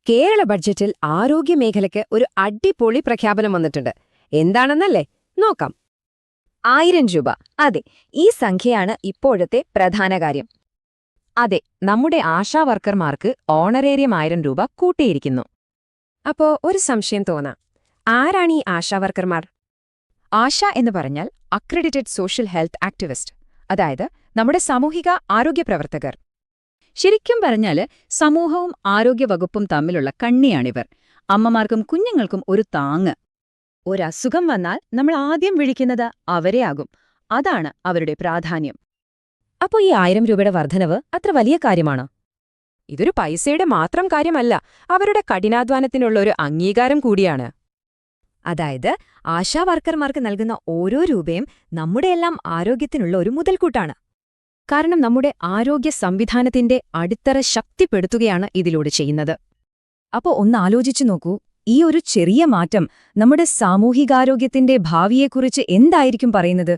കേരള ബഡ്ജറ്റിൽ ആരോഗ്യമേഖലയ്ക്ക് ഒരു അടിപൊളി പ്രഖ്യാപനം വന്നിട്ടുണ്ട്. എന്താണെന്നല്ലേ നോക്കാം. 1000 രൂപ. അതെ, ഈ സംഖ്യയാണ് ഇപ്പോഴത്തെ പ്രധാന കാര്യം. അതെ, നമ്മുടെ ആശാവർക്കർമാർക്ക് ഓണറേറിയം 1000 രൂപ കൂട്ടിയിരിക്കുന്നു. അപ്പോ ഒരു സംശയം തോന്നാം, ആരാണ് ഈ ആശാവർക്കർമാർ? ആശ എന്ന് പറഞ്ഞാൽ അക്രഡിറ്റഡ് സോഷ്യൽ ഹെൽത്ത് ആക്ടിവിസ്റ്റ്, അതായത് നമ്മുടെ സാമൂഹിക ആരോഗ്യ പ്രവർത്തകർ. ശരിക്കും പറഞ്ഞാല് സമൂഹവും ആരോഗ്യവകുപ്പും തമ്മിലുള്ള കണ്ണിയാണിവർ. അമ്മമാർക്കും കുഞ്ഞുങ്ങൾക്കും ഒരു താങ്ങ്. ഒരസുഖം വന്നാൽ നമ്മൾ ആദ്യം വിളിക്കുന്നത് അവരെയാകും. അതാണ് അവരുടെ പ്രാധാന്യം. അപ്പോ ഈ 1000 രൂപയുടെ വർധനവ് അത്ര വലിയ കാര്യമാണോ? ഇതൊരു പൈസയുടെ മാത്രം കാര്യമല്ല, അവരുടെ കഠിനാധ്വാനത്തിനുള്ള ഒരു അംഗീകാരം കൂടിയാണ്. അതായത് ആശാവർക്കർമാർക്ക് നൽകുന്ന ഓരോ രൂപയും നമ്മുടെയെല്ലാം ആരോഗ്യത്തിനുള്ള ഒരു മുതൽക്കൂട്ടാണ്. കാരണം നമ്മുടെ ആരോഗ്യ സംവിധാനത്തിന്റെ അടിത്തറ ശക്തിപ്പെടുത്തുകയാണ് ഇതിലൂടെ ചെയ്യുന്നത്. അപ്പോ ഒന്ന് ആലോചിച്ചു നോക്കൂ, ഈ ഒരു ചെറിയ മാറ്റം നമ്മുടെ സാമൂഹികാരോഗ്യത്തിന്റെ ഭാവിയെക്കുറിച്ച് എന്തായിരിക്കും പറയുന്നത്?